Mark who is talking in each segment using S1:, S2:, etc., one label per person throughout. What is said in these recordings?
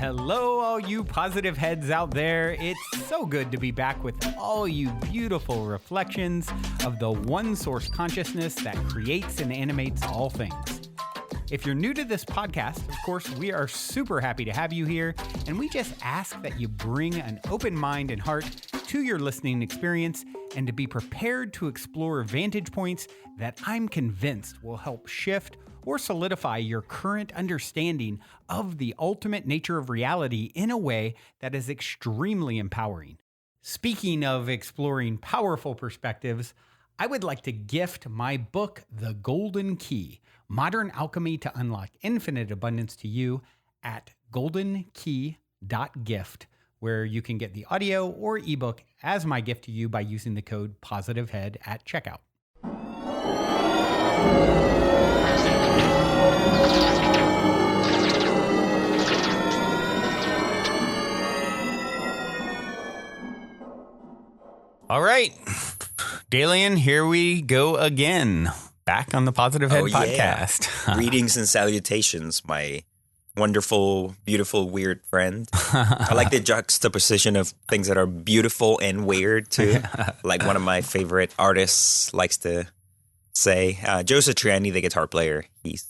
S1: Hello, all you positive heads out there. It's so good to be back with all you beautiful reflections of the one source consciousness that creates and animates all things. If you're new to this podcast, of course, we are super happy to have you here, and we just ask that you bring an open mind and heart to your listening experience and to be prepared to explore vantage points that I'm convinced will help shift or solidify your current understanding of the ultimate nature of reality in a way that is extremely empowering. Speaking of exploring powerful perspectives, I would like to gift my book, The Golden Key, Modern Alchemy to Unlock Infinite Abundance to you at goldenkey.gift, where you can get the audio or ebook as my gift to you by using the code POSITIVEHEAD at checkout. All right, Dalien, here we go again, back on the Positive Head podcast.
S2: Yeah. Greetings and salutations, my wonderful, beautiful, weird friend. I like the juxtaposition of things that are beautiful and weird, too. Like one of my favorite artists likes to say. Joe Satriani, the guitar player, he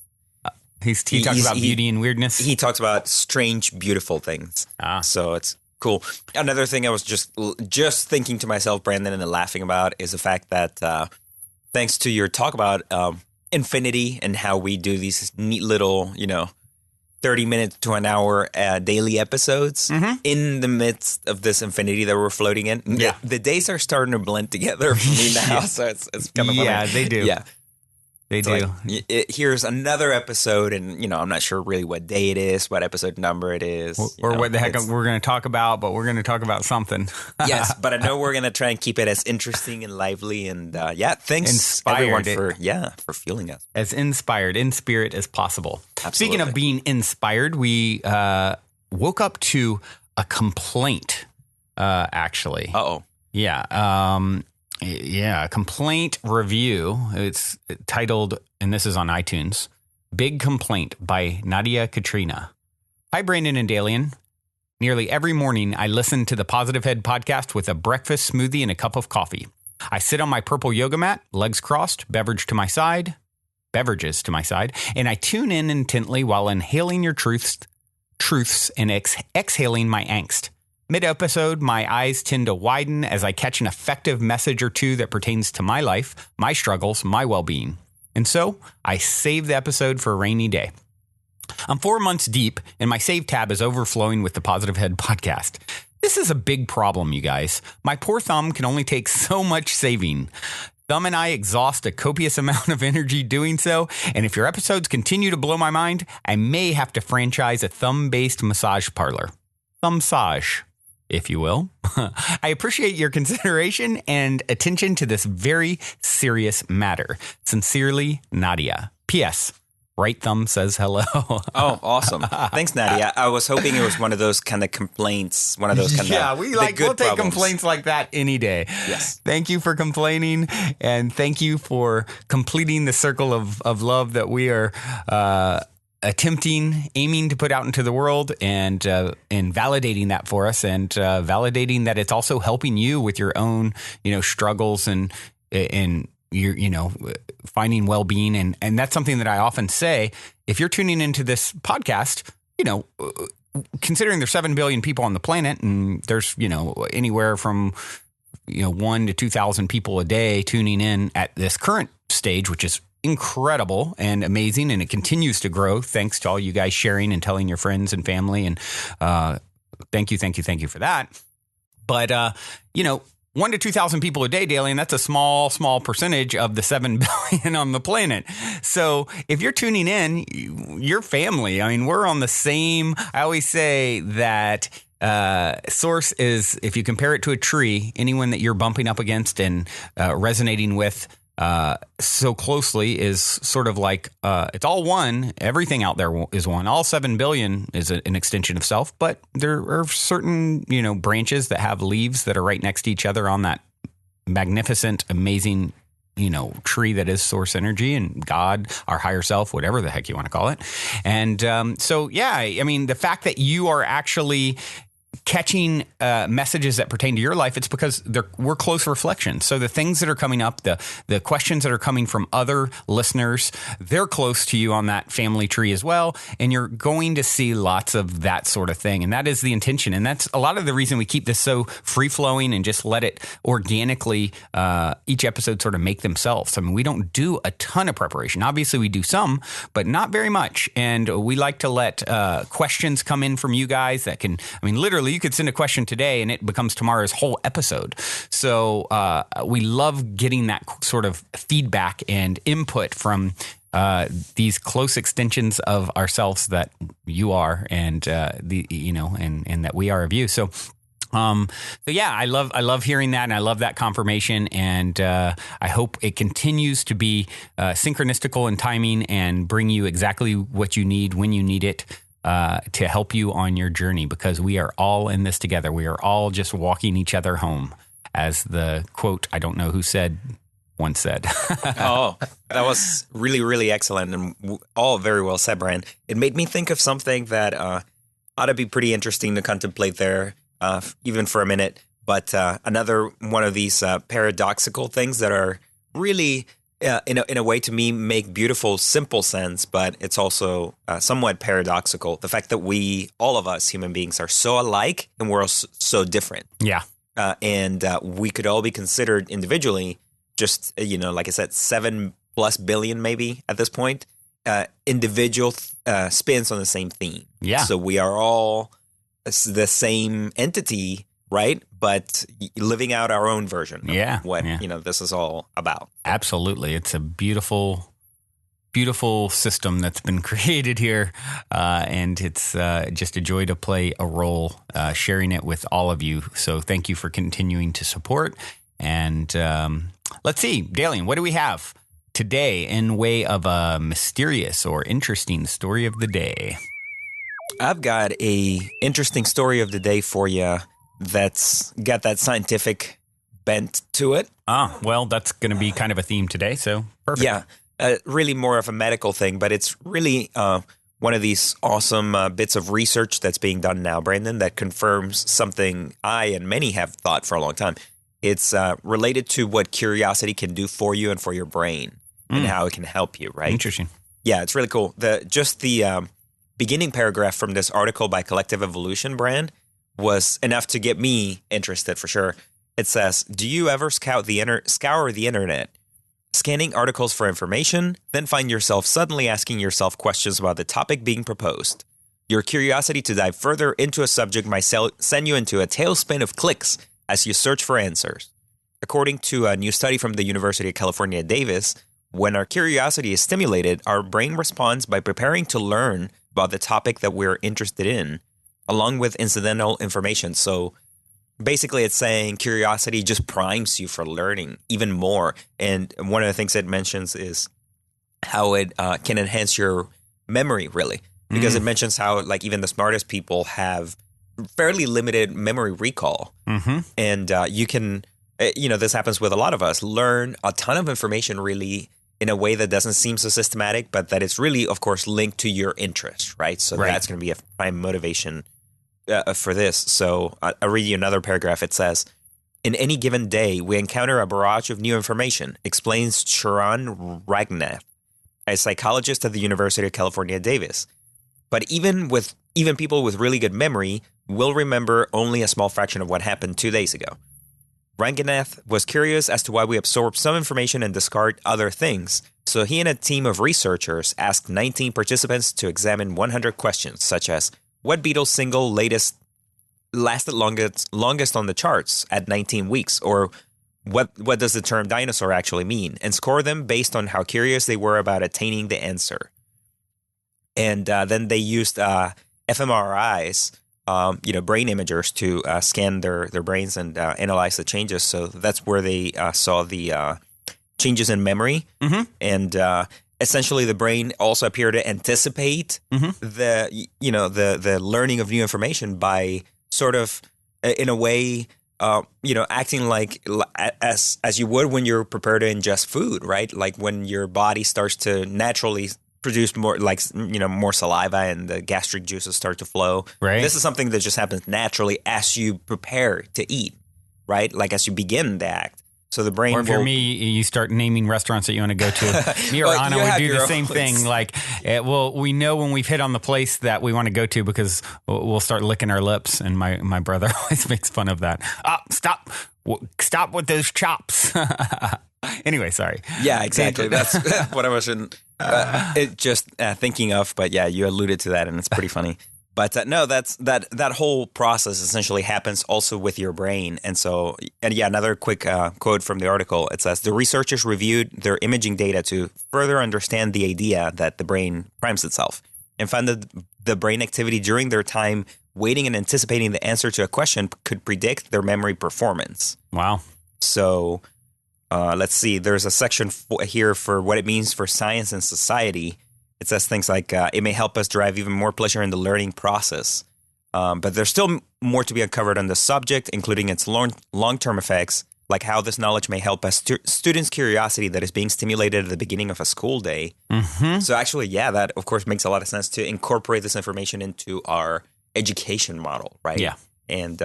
S1: talks about beauty and weirdness.
S2: He talks about strange, beautiful things. So it's cool. Another thing I was just thinking to myself, Brandon, and laughing about is the fact that thanks to your talk about infinity and how we do these neat little, 30 minutes to an hour daily episodes in the midst of this infinity that we're floating in.
S1: Yeah.
S2: The days are starting to blend together for me now. So it's kind of funny.
S1: Yeah, they do.
S2: Yeah.
S1: They do.
S2: Like, here's another episode, and I'm not sure really what day it is, what episode number it is,
S1: or what the heck we're going to talk about, but we're going to talk about something.
S2: Yes, but I know we're going to try and keep it as interesting and lively, and thanks
S1: inspired
S2: everyone for fueling us
S1: as inspired in spirit as possible.
S2: Absolutely.
S1: Speaking of being inspired, we woke up to a complaint. Actually, a complaint review. It's titled, and this is on iTunes, Big Complaint by Nadia Katrina. Hi, Brandon and Dalien. Nearly every morning, I listen to the Positive Head podcast with a breakfast smoothie and a cup of coffee. I sit on my purple yoga mat, legs crossed, beverages to my side, and I tune in intently while inhaling your truths and exhaling my angst. Mid-episode, my eyes tend to widen as I catch an effective message or two that pertains to my life, my struggles, my well-being. And so, I save the episode for a rainy day. I'm 4 months deep, and my save tab is overflowing with the Positive Head podcast. This is a big problem, you guys. My poor thumb can only take so much saving. Thumb and I exhaust a copious amount of energy doing so, and if your episodes continue to blow my mind, I may have to franchise a thumb-based massage parlor. Thumbsage, if you will. I appreciate your consideration and attention to this very serious matter. Sincerely, Nadia. P.S. Right thumb says hello.
S2: Oh, awesome. Thanks, Nadia. I was hoping it was one of those kind of complaints, one of those kind of
S1: we'll take problems. Complaints like that any day.
S2: Yes.
S1: Thank you for complaining, and thank you for completing the circle of love that we are aiming to put out into the world, and validating that for us, and validating that it's also helping you with your own, struggles and your, finding well-being. And that's something that I often say. If you're tuning into this podcast, considering there's 7 billion people on the planet, and there's, anywhere from, 1 to 2,000 people a day tuning in at this current stage, which is incredible and amazing, and it continues to grow thanks to all you guys sharing and telling your friends and family, and thank you for that. But 1 to 2,000 people a day, Dalien, that's a small percentage of the 7 billion on the planet. So if you're tuning in, your family, we're on the same. I always say that source is, if you compare it to a tree, anyone that you're bumping up against and resonating with so closely is sort of like, it's all one. Everything out there is one. All 7 billion is an extension of self, but there are certain, branches that have leaves that are right next to each other on that magnificent, amazing tree that is source energy and God, our higher self, whatever the heck you want to call it. And the fact that you are actually catching messages that pertain to your life, it's because we're close reflections. So the things that are coming up, the questions that are coming from other listeners, they're close to you on that family tree as well. And you're going to see lots of that sort of thing. And that is the intention. And that's a lot of the reason we keep this so free flowing and just let it organically, each episode sort of make themselves. I mean, we don't do a ton of preparation. Obviously we do some, but not very much. And we like to let questions come in from you guys that can, literally you could send a question today and it becomes tomorrow's whole episode. So we love getting that sort of feedback and input from these close extensions of ourselves that you are, and and that we are of you. So I love hearing that, and I love that confirmation, and I hope it continues to be synchronistical in timing and bring you exactly what you need when you need it. To help you on your journey, because we are all in this together. We are all just walking each other home, as the quote, I don't know who said, once said.
S2: Oh, that was really, really excellent, and all very well said, Brian. It made me think of something that ought to be pretty interesting to contemplate there, even for a minute. But another one of these paradoxical things that are really in a way, to me, make beautiful, simple sense, but it's also somewhat paradoxical. The fact that all of us human beings, are so alike and we're all so different.
S1: Yeah.
S2: And we could all be considered individually, just, like I said, 7+ billion maybe at this point, individual spins on the same theme.
S1: Yeah.
S2: So we are all the same entity, right? But living out our own version of what this is all about.
S1: Absolutely. It's a beautiful, beautiful system that's been created here. And it's just a joy to play a role sharing it with all of you. So thank you for continuing to support. And let's see, Dalien, what do we have today in way of a mysterious or interesting story of the day?
S2: I've got a interesting story of the day for you that's got that scientific bent to it.
S1: Ah, well, that's going to be kind of a theme today, so perfect.
S2: Yeah, really more of a medical thing, but it's really one of these awesome bits of research that's being done now, Brandon, that confirms something I and many have thought for a long time. It's related to what curiosity can do for you and for your brain and how it can help you, right?
S1: Interesting.
S2: Yeah, it's really cool. The beginning paragraph from this article by Collective Evolution, Brand, was enough to get me interested for sure. It says, do you ever scour the internet, scanning articles for information, then find yourself suddenly asking yourself questions about the topic being proposed? Your curiosity to dive further into a subject might send you into a tailspin of clicks as you search for answers. According to a new study from the University of California, Davis, when our curiosity is stimulated, our brain responds by preparing to learn about the topic that we're interested in, along with incidental information. So basically it's saying curiosity just primes you for learning even more. And one of the things it mentions is how it can enhance your memory, really. Because it mentions how even the smartest people have fairly limited memory recall. Mm-hmm. And you can, this happens with a lot of us, learn a ton of information really in a way that doesn't seem so systematic, but that it's really, of course, linked to your interest, right? So that's going to be a prime motivation for this. So I'll read you another paragraph. It says, in any given day, we encounter a barrage of new information, explains Sharon Ragnath, a psychologist at the University of California, Davis. But even people with really good memory will remember only a small fraction of what happened 2 days ago. Ragnath was curious as to why we absorb some information and discard other things. So he and a team of researchers asked 19 participants to examine 100 questions, such as, what Beatles single lasted longest on the charts at 19 weeks? Or what does the term dinosaur actually mean? And score them based on how curious they were about attaining the answer. And then they used fMRIs, brain imagers to scan their brains and analyze the changes. So that's where they saw the changes in memory. Mm-hmm. And essentially, the brain also appeared to anticipate the learning of new information by sort of, in a way, acting like as you would when you're prepared to ingest food, right? Like when your body starts to naturally produce more, like, more saliva and the gastric juices start to flow.
S1: Right.
S2: This is something that just happens naturally as you prepare to eat, right? Like as you begin the act. So the brain
S1: Or if you're me, you start naming restaurants that you want to go to. Me or Anna would do the same thing. Like, we know when we've hit on the place that we want to go to because we'll start licking our lips. And my brother always makes fun of that. Stop with those chops. Anyway, sorry.
S2: Yeah, exactly. That's what I was thinking of. But yeah, you alluded to that, and it's pretty funny. But no, that whole process essentially happens also with your brain. And so, another quick quote from the article. It says, the researchers reviewed their imaging data to further understand the idea that the brain primes itself and found that the brain activity during their time waiting and anticipating the answer to a question could predict their memory performance.
S1: Wow.
S2: So let's see. There's a section here for what it means for science and society. It says things like, it may help us derive even more pleasure in the learning process. But there's still more to be uncovered on the subject, including its long-term effects, like how this knowledge may help us students' curiosity that is being stimulated at the beginning of a school day. Mm-hmm. So actually, that, of course, makes a lot of sense to incorporate this information into our education model, right?
S1: Yeah.
S2: And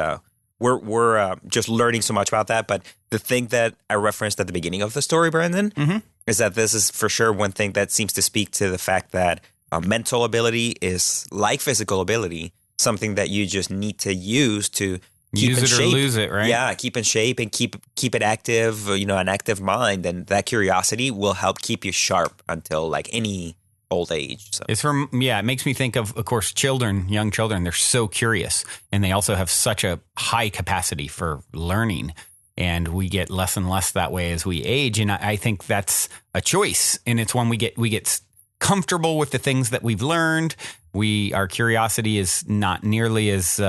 S2: we're just learning so much about that. But the thing that I referenced at the beginning of the story, Brandon, is that this is for sure one thing that seems to speak to the fact that mental ability is like physical ability, something that you just need to use to keep
S1: use
S2: in
S1: it
S2: shape.
S1: Or lose it, right?
S2: Yeah, keep in shape and keep it active, an active mind. And that curiosity will help keep you sharp until like any old age. So.
S1: It makes me think of course, young children, they're so curious and they also have such a high capacity for learning. And we get less and less that way as we age. And I think that's a choice. And it's when we get comfortable with the things that we've learned. Our curiosity is not nearly as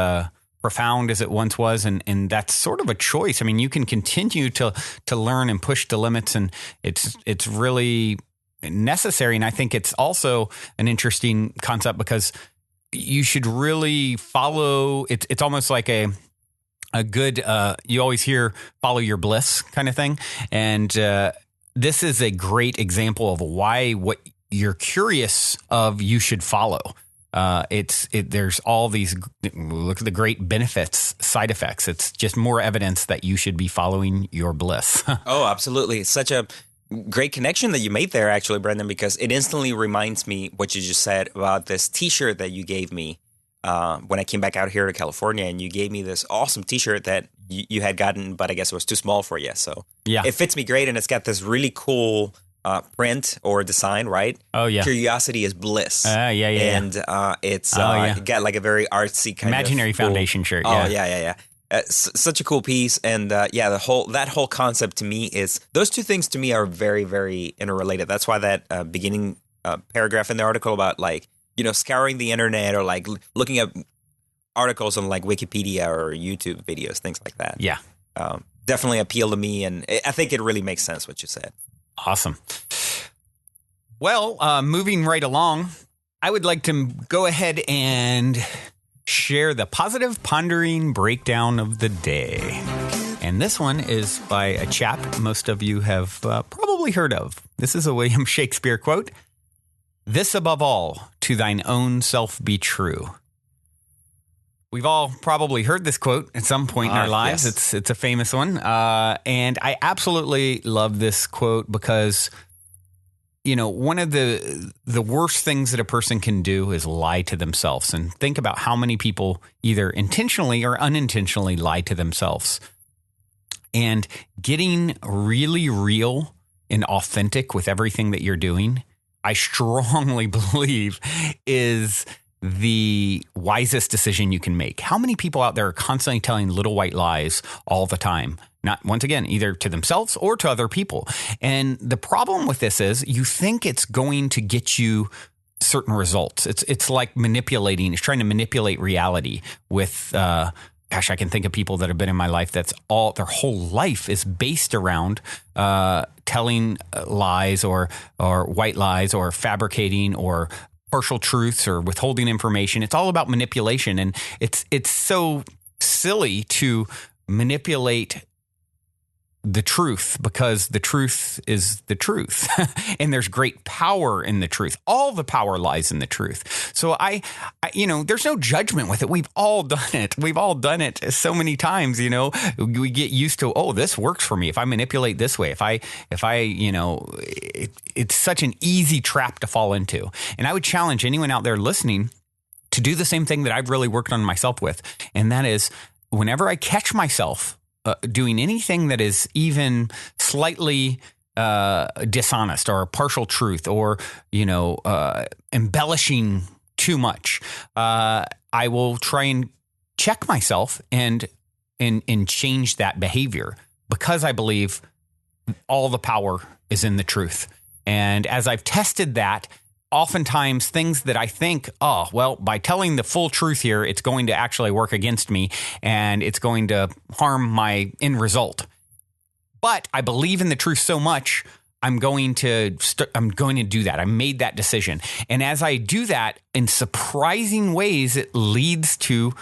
S1: profound as it once was. And that's sort of a choice. I mean, you can continue to learn and push the limits. And it's really necessary. And I think it's also an interesting concept because you should really follow. It's almost like a good, you always hear follow your bliss kind of thing. And this is a great example of why what you're curious of, you should follow. There's all these, look at the great benefits, side effects. It's just more evidence that you should be following your bliss.
S2: Oh, absolutely. It's such a great connection that you made there, actually, Brendan, because it instantly reminds me what you just said about this T-shirt that you gave me when I came back out here to California, and you gave me this awesome T-shirt that you had gotten, but I guess it was too small for you. So yeah, it fits me great, and it's got this really cool print or design, right?
S1: Oh yeah,
S2: curiosity is bliss.
S1: And
S2: it's got like a very artsy kind
S1: imaginary
S2: of
S1: foundation shirt.
S2: Oh yeah. Such a cool piece, and that whole concept to me is, those two things to me are very, very interrelated. That's why that beginning paragraph in the article about like, scouring the internet or like looking at articles on like Wikipedia or YouTube videos, things like that.
S1: Yeah.
S2: Definitely appeal to me. And I think it really makes sense what you said.
S1: Awesome. Well, moving right along, I would like to go ahead and share the positive pondering breakdown of the day. And this one is by a chap most of you have probably heard of. This is a William Shakespeare quote. "This above all, to thine own self be true." We've all probably heard this quote at some point in our lives. Yes. It's a famous one. And I absolutely love this quote because, one of the worst things that a person can do is lie to themselves. And think about how many people either intentionally or unintentionally lie to themselves. And getting really real and authentic with everything that you're doing, I strongly believe is the wisest decision you can make. How many people out there are constantly telling little white lies all the time? Not, once again, either to themselves or to other people. And the problem with this is you think it's going to get you certain results. It's like manipulating. It's trying to manipulate reality with, I can think of people that have been in my life that's all, their whole life is based around telling lies or white lies or fabricating or partial truths or withholding information. It's all about manipulation. And it's so silly to manipulate the truth, because the truth is the truth. And there's great power in the truth. All the power lies in the truth. So I, there's no judgment with it. We've all done it. We've all done it so many times. We get used to, oh, this works for me if I manipulate this way. It's such an easy trap to fall into. And I would challenge anyone out there listening to do the same thing that I've really worked on myself with. And that is, whenever I catch myself doing anything that is even slightly dishonest or a partial truth, or embellishing too much, I will try and check myself and change that behavior, because I believe all the power is in the truth. And as I've tested that, oftentimes things that I think, by telling the full truth here, it's going to actually work against me and it's going to harm my end result. But I believe in the truth so much, I'm going to do that. I made that decision. And as I do that, in surprising ways, it leads to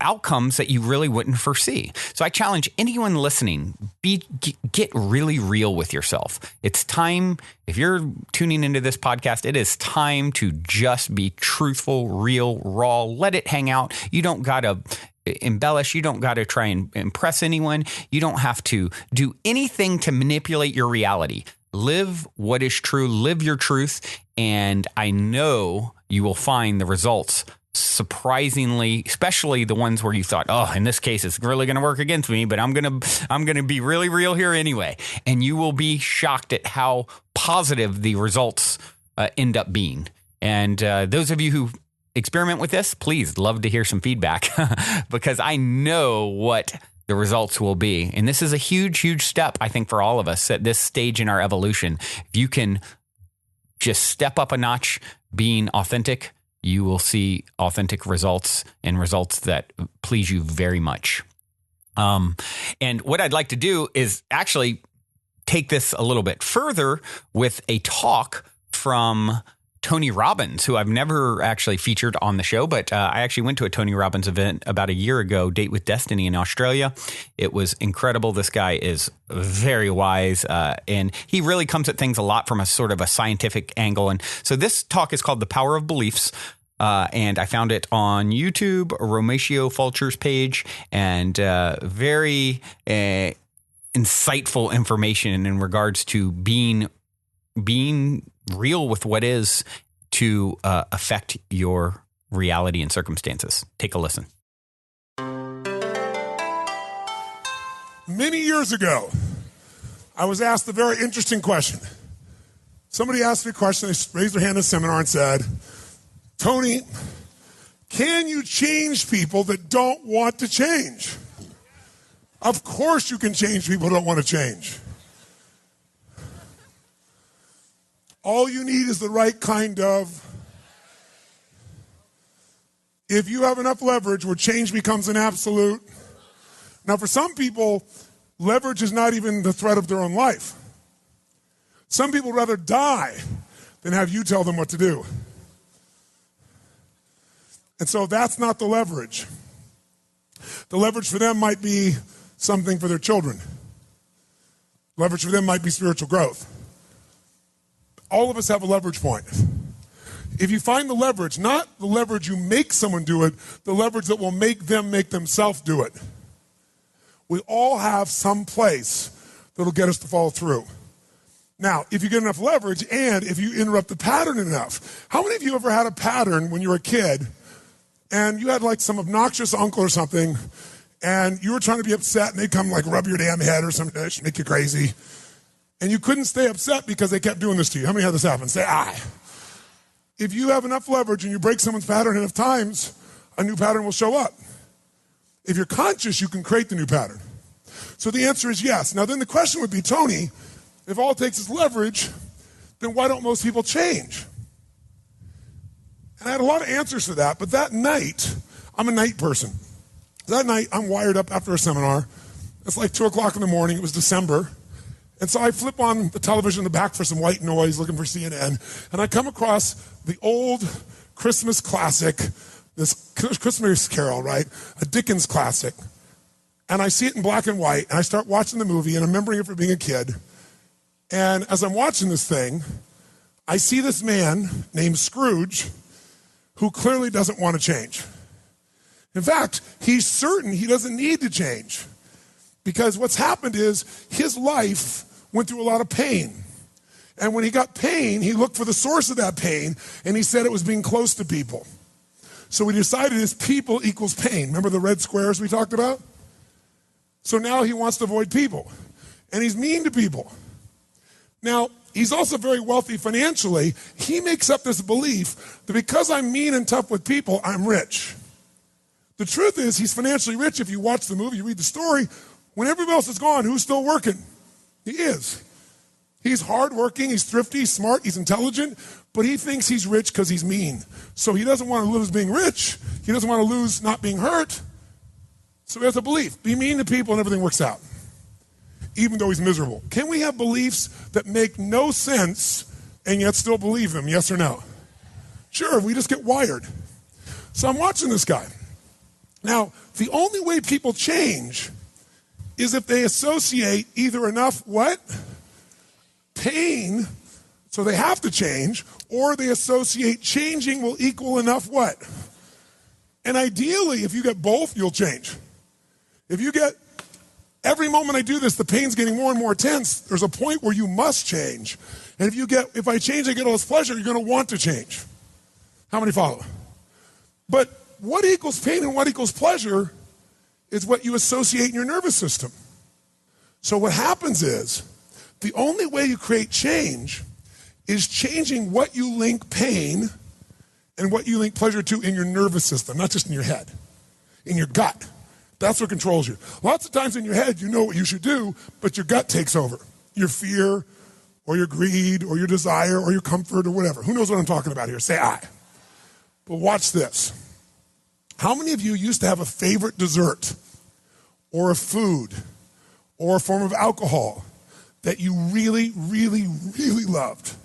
S1: outcomes that you really wouldn't foresee. So I challenge anyone listening, get really real with yourself. It's time, if you're tuning into this podcast, it is time to just be truthful, real, raw, let it hang out. You don't got to embellish. You don't got to try and impress anyone. You don't have to do anything to manipulate your reality. Live what is true, live your truth, and I know you will find the results surprisingly, especially the ones where you thought, in this case, it's really going to work against me, but I'm going to be really real here anyway. And you will be shocked at how positive the results end up being. And those of you who experiment with this, please, love to hear some feedback because I know what the results will be. And this is a huge, huge step, I think, for all of us at this stage in our evolution. If you can just step up a notch being authentic, you will see authentic results and results that please you very much. And what I'd like to do is actually take this a little bit further with a talk from Tony Robbins, who I've never actually featured on the show, but I actually went to a Tony Robbins event about a year ago, Date with Destiny in Australia. It was incredible. This guy is very wise, and he really comes at things a lot from a sort of a scientific angle. And so this talk is called The Power of Beliefs. And I found it on YouTube, Romatio Fulcher's page, and very insightful information in regards to being real with what is to affect your reality and circumstances. Take a listen.
S3: Many years ago, I was asked a very interesting question. Somebody asked me a question, they raised their hand in a seminar and said, Tony, can you change people that don't want to change? Of course you can change people who don't want to change. All you need is the right kind of. If you have enough leverage where change becomes an absolute. Now, for some people, leverage is not even the threat of their own life. Some people rather die than have you tell them what to do. And so that's not the leverage. The leverage for them might be something for their children. Leverage for them might be spiritual growth. All of us have a leverage point. If you find the leverage, not the leverage you make someone do it, the leverage that will make them make themselves do it. We all have some place that'll get us to follow through. Now, if you get enough leverage and if you interrupt the pattern enough, how many of you ever had a pattern when you were a kid and you had like some obnoxious uncle or something and you were trying to be upset and they'd come like rub your damn head or something that should make you crazy? And you couldn't stay upset because they kept doing this to you. How many had this happen? Say, aye. If you have enough leverage and you break someone's pattern enough times, a new pattern will show up. If you're conscious, you can create the new pattern. So the answer is yes. Now then the question would be, Tony, if all it takes is leverage, then why don't most people change? And I had a lot of answers for that, but that night, I'm a night person. That night, I'm wired up after a seminar. It's like 2 o'clock in the morning. It was December. And so I flip on the television in the back for some white noise, looking for CNN, and I come across the old Christmas classic, this Christmas Carol, right? A Dickens classic. and I see it in black and white, and I start watching the movie, and I'm remembering it from being a kid. And as I'm watching this thing, I see this man named Scrooge who clearly doesn't want to change. In fact, he's certain he doesn't need to change because what's happened is his life went through a lot of pain. And when he got pain, he looked for the source of that pain, and he said it was being close to people. So we decided is people equals pain. Remember the red squares we talked about? So now he wants to avoid people, and he's mean to people. Now, he's also very wealthy financially. He makes up this belief that because I'm mean and tough with people, I'm rich. The truth is he's financially rich. If you watch the movie, you read the story, when everybody else is gone, who's still working? He is. He's hardworking, he's thrifty, he's smart, he's intelligent, but he thinks he's rich because he's mean. So he doesn't want to lose being rich. He doesn't want to lose not being hurt. So he has a belief. Be mean to people and everything works out, even though he's miserable. Can we have beliefs that make no sense and yet still believe them? Yes or no? Sure, we just get wired. So I'm watching this guy. Now, the only way people change is if they associate either enough what? Pain, so they have to change, or they associate changing will equal enough what? And ideally, if you get both, you'll change. If you get, every moment I do this, the pain's getting more and more intense, there's a point where you must change. And if I change, I get all this pleasure, you're going to want to change. How many follow? But what equals pain and what equals pleasure is what you associate in your nervous system. So what happens is, the only way you create change is changing what you link pain and what you link pleasure to in your nervous system, not just in your head, in your gut. That's what controls you. Lots of times in your head, you know what you should do, but your gut takes over. Your fear or your greed or your desire or your comfort or whatever. Who knows what I'm talking about here? Say I. But watch this. How many of you used to have a favorite dessert or a food or a form of alcohol that you really, really, really loved?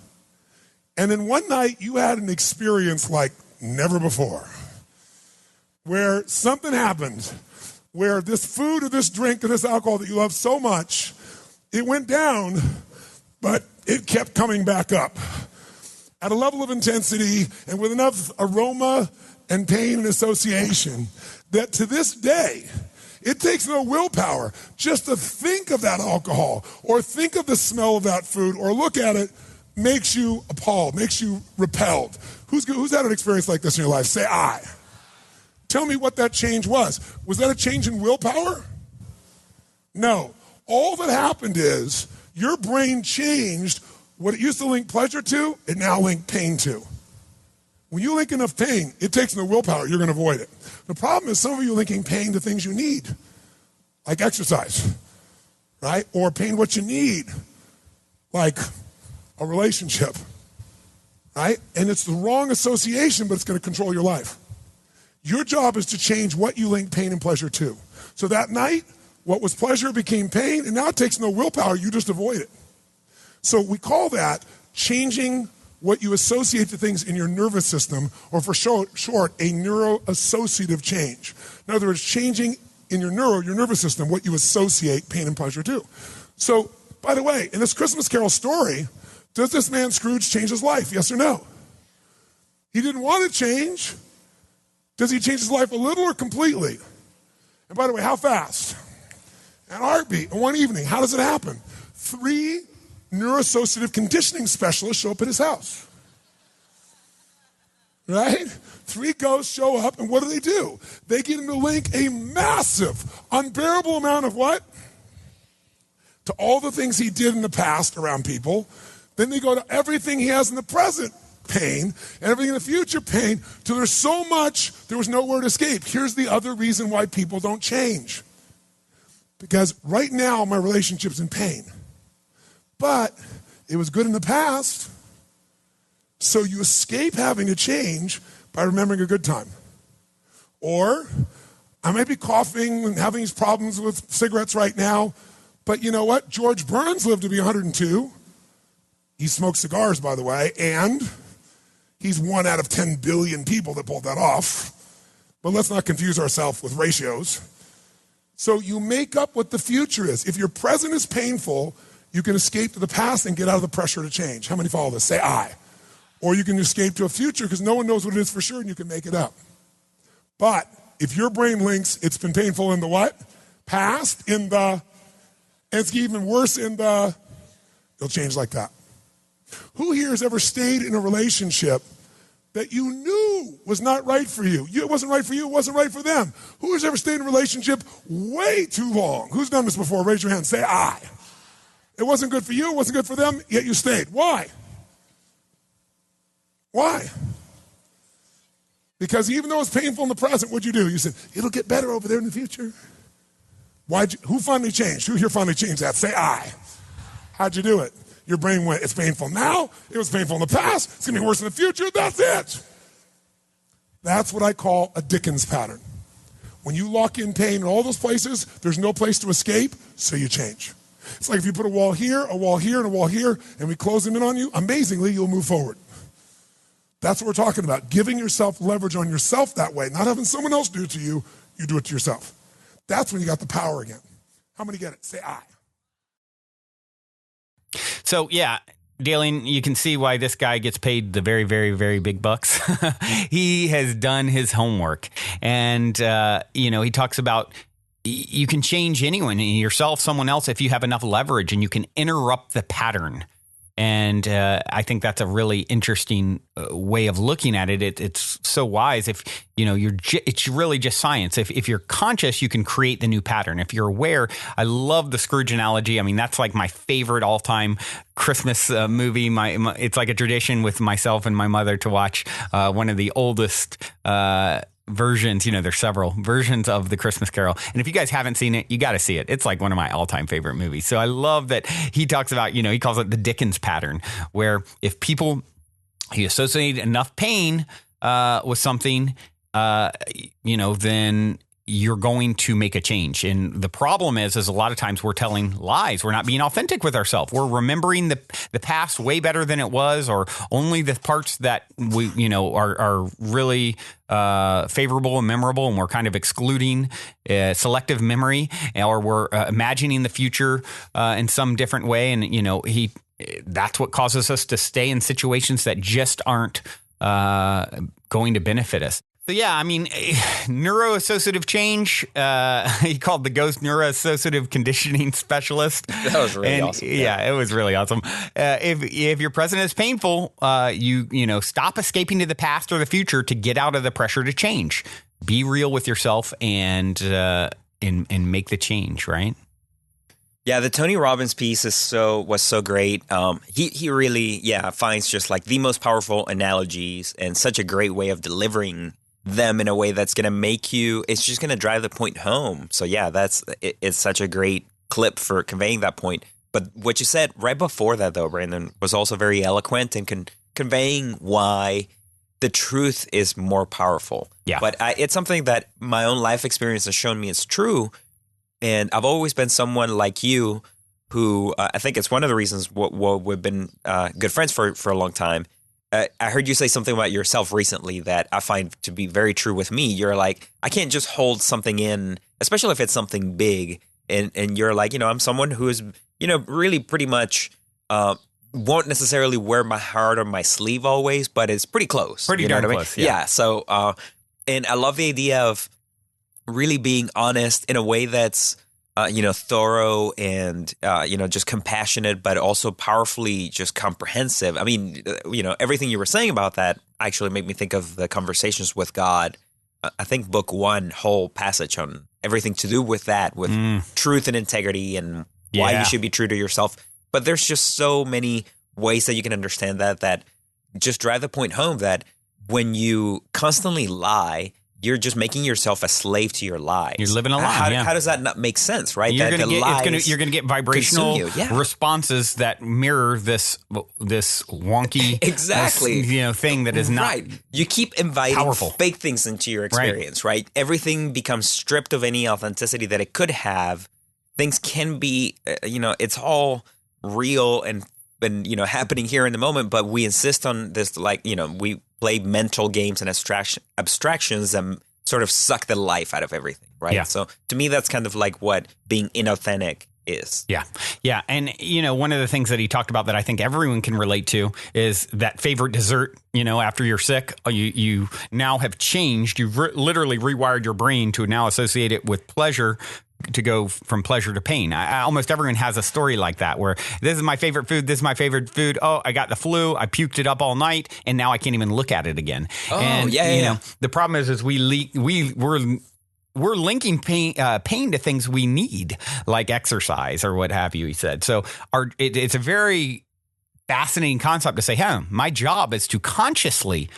S3: And then one night you had an experience like never before, where something happened, where this food or this drink or this alcohol that you love so much, it went down, but it kept coming back up at a level of intensity and with enough aroma and pain and association that to this day, it takes no willpower just to think of that alcohol or think of the smell of that food or look at it makes you appalled, makes you repelled. Who's had an experience like this in your life? Say I. Tell me what that change was. Was that a change in willpower? No. All that happened is your brain changed what it used to link pleasure to, it now linked pain to. When you link enough pain, it takes no willpower, you're going to avoid it. The problem is some of you are linking pain to things you need, like exercise, right? Or pain what you need, like a relationship, right? And it's the wrong association, but it's going to control your life. Your job is to change what you link pain and pleasure to. So that night, what was pleasure became pain, and now it takes no willpower, you just avoid it. So we call that changing what you associate to things in your nervous system, or for short, a neuroassociative change. In other words, changing in your nervous system, what you associate pain and pleasure to. So, by the way, in this Christmas Carol story, does this man Scrooge change his life? Yes or no? He didn't want to change. Does he change his life a little or completely? And by the way, how fast? An heartbeat in one evening. How does it happen? 3 neuroassociative conditioning specialists show up at his house. Right? 3 ghosts show up, and what do? They get him to link a massive, unbearable amount of what? To all the things he did in the past around people. Then they go to everything he has in the present, pain, and everything in the future, pain, till there's so much, there was nowhere to escape. Here's the other reason why people don't change. Because right now, my relationship's in pain. But it was good in the past, so you escape having to change by remembering a good time. Or, I might be coughing and having these problems with cigarettes right now, but you know what? George Burns lived to be 102. He smoked cigars, by the way, and he's 1 out of 10 billion people that pulled that off. But let's not confuse ourselves with ratios. So you make up what the future is. If your present is painful, you can escape to the past and get out of the pressure to change. How many follow this? Say I. Or you can escape to a future because no one knows what it is for sure and you can make it up. But if your brain links, it's been painful in the what? Past, in the, and it's even worse in the, you'll change like that. Who here has ever stayed in a relationship that you knew was not right for you? It wasn't right for you, it wasn't right for them. Who has ever stayed in a relationship way too long? Who's done this before? Raise your hand, say I. It wasn't good for you, it wasn't good for them, yet you stayed. Why? Why? Because even though it's painful in the present, what'd you do? You said, it'll get better over there in the future. Who finally changed? Who here finally changed that? Say I. How'd you do it? Your brain went, it's painful now, it was painful in the past, it's gonna be worse in the future, that's it. That's what I call a Dickens pattern. When you lock in pain in all those places, there's no place to escape, so you change. It's like if you put a wall here, and a wall here, and we close them in on you, amazingly, you'll move forward. That's what we're talking about, giving yourself leverage on yourself that way, not having someone else do it to you, you do it to yourself. That's when you got the power again. How many get it? Say I.
S1: So, yeah, Dalien, you can see why this guy gets paid the very, very, very big bucks. He has done his homework. And, he talks about you can change anyone, yourself, someone else, if you have enough leverage and you can interrupt the pattern. And I think that's a really interesting way of looking at it. It's so wise. If it's really just science. If you're conscious, you can create the new pattern. If you're aware, I love the Scrooge analogy. I mean, that's like my favorite all-time Christmas movie. It's like a tradition with myself and my mother to watch one of the oldest versions. There's several versions of the Christmas Carol. And if you guys haven't seen it, you got to see it. It's like one of my all-time favorite movies. So I love that he talks about, he calls it the Dickens pattern, where if you associate enough pain with something, then you're going to make a change. And the problem is a lot of times we're telling lies. We're not being authentic with ourselves. We're remembering the past way better than it was, or only the parts that we, are really favorable and memorable. And we're kind of excluding selective memory, or we're imagining the future in some different way. And, that's what causes us to stay in situations that just aren't going to benefit us. So, yeah, I mean, neuroassociative change, he called the ghost neuroassociative conditioning specialist.
S2: That was really awesome.
S1: Yeah, it was really awesome. If your present is painful, you stop escaping to the past or the future to get out of the pressure to change. Be real with yourself and make the change, right?
S2: Yeah, the Tony Robbins piece was so great. He really finds just like the most powerful analogies and such a great way of delivering them in a way that's going to make you, it's just going to drive the point home. So yeah, it's such a great clip for conveying that point. But what you said right before that though, Brandon, was also very eloquent in conveying why the truth is more powerful.
S1: Yeah.
S2: But it's something that my own life experience has shown me is true. And I've always been someone like you who I think it's one of the reasons we've been good friends for a long time. I heard you say something about yourself recently that I find to be very true with me. You're like, I can't just hold something in, especially if it's something big. And you're like, I'm someone who is, really pretty much won't necessarily wear my heart on my sleeve always, but it's pretty close.
S1: Pretty darn close.
S2: Yeah. So, and I love the idea of really being honest in a way that's, thorough and, just compassionate, but also powerfully just comprehensive. I mean, everything you were saying about that actually made me think of the Conversations with God. I think book 1, whole passage on everything to do with that, with truth and integrity and why you should be true to yourself. But there's just so many ways that you can understand that just drive the point home that when you constantly lie, you're just making yourself a slave to your lies.
S1: You're living a lie.
S2: How does that not make sense, right?
S1: You're going to get vibrational responses that mirror this wonky
S2: exactly
S1: thing that is not
S2: right. You keep inviting
S1: powerful.
S2: Fake things into your experience, right? Everything becomes stripped of any authenticity that it could have. Things can be, it's all real and happening here in the moment, but we insist on this, we play mental games and abstractions and sort of suck the life out of everything, right?
S1: Yeah.
S2: So to me, that's kind of like what being inauthentic is.
S1: Yeah. Yeah. And, one of the things that he talked about that I think everyone can relate to is that favorite dessert, after you're sick, you now have changed. You've literally rewired your brain to now associate it with pleasure, to go from pleasure to pain. Almost everyone has a story like that where this is my favorite food. This is my favorite food. Oh, I got the flu. I puked it up all night and now I can't even look at it again.
S2: Oh,
S1: and,
S2: yeah.
S1: The problem is we're linking pain to things we need, like exercise or what have you, he said. So it's a very fascinating concept to say, my job is to consciously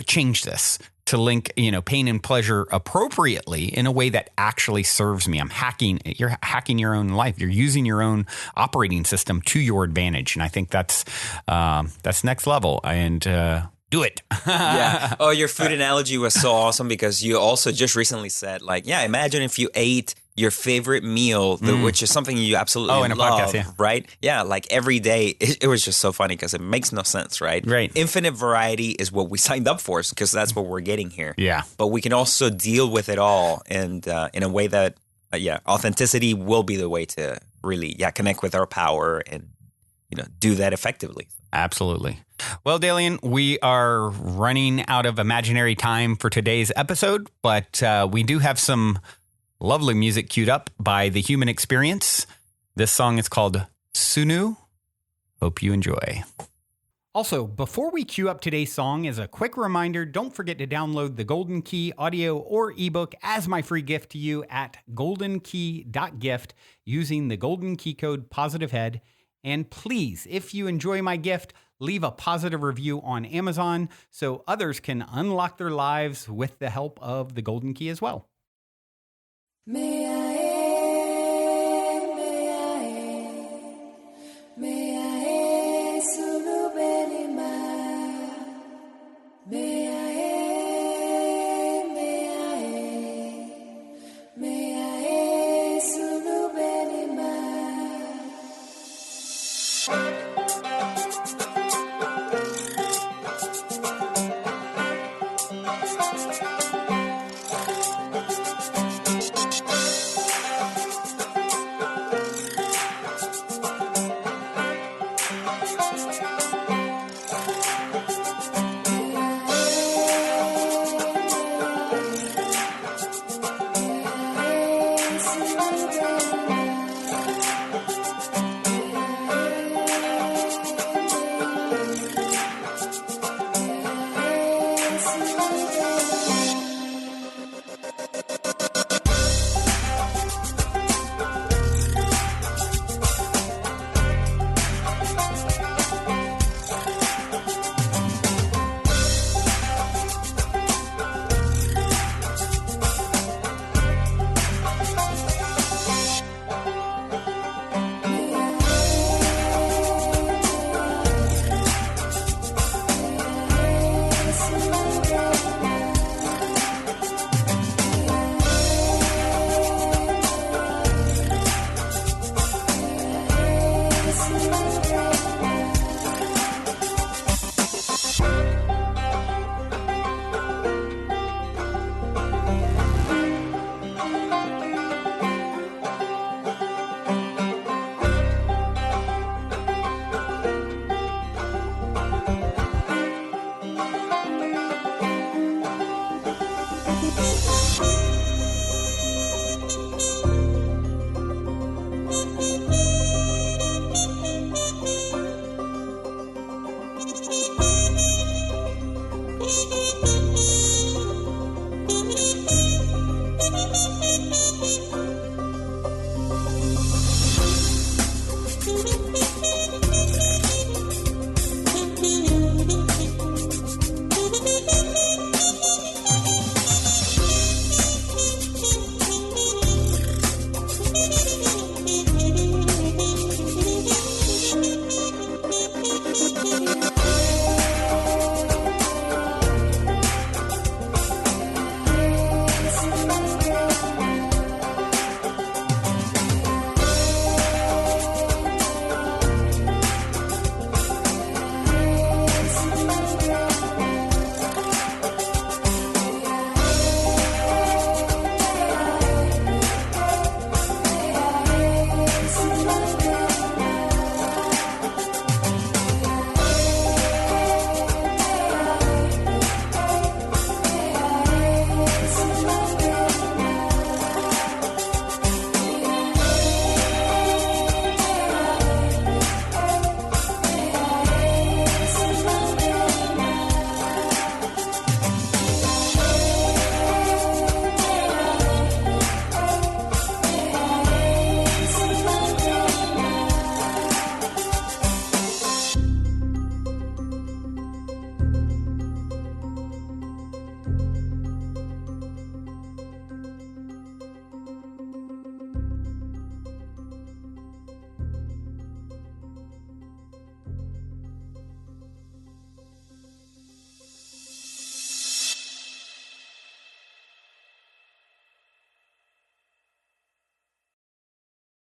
S1: change this, to link, pain and pleasure appropriately in a way that actually serves me. You're hacking your own life. You're using your own operating system to your advantage. And I think that's next level. And do it.
S2: Yeah. Oh, your food analogy was so awesome because you also just recently said, imagine if you ate your favorite meal, which is something you absolutely
S1: in a
S2: love,
S1: podcast, yeah.
S2: right? Yeah, every day. It was just so funny because it makes no sense, right?
S1: Right.
S2: Infinite variety is what we signed up for because that's what we're getting here.
S1: Yeah.
S2: But we can also deal with it all and in a way that, authenticity will be the way to really, connect with our power and, do that effectively.
S1: Absolutely. Well, Dalien, we are running out of imaginary time for today's episode, but we do have some lovely music queued up by The Human Experience. This song is called Sunu. Hope you enjoy. Also, before we cue up today's song, as a quick reminder, don't forget to download the Golden Key audio or ebook as my free gift to you at goldenkey.gift using the Golden Key code POSITIVEHEAD. And please, if you enjoy my gift, leave a positive review on Amazon so others can unlock their lives with the help of the Golden Key as well.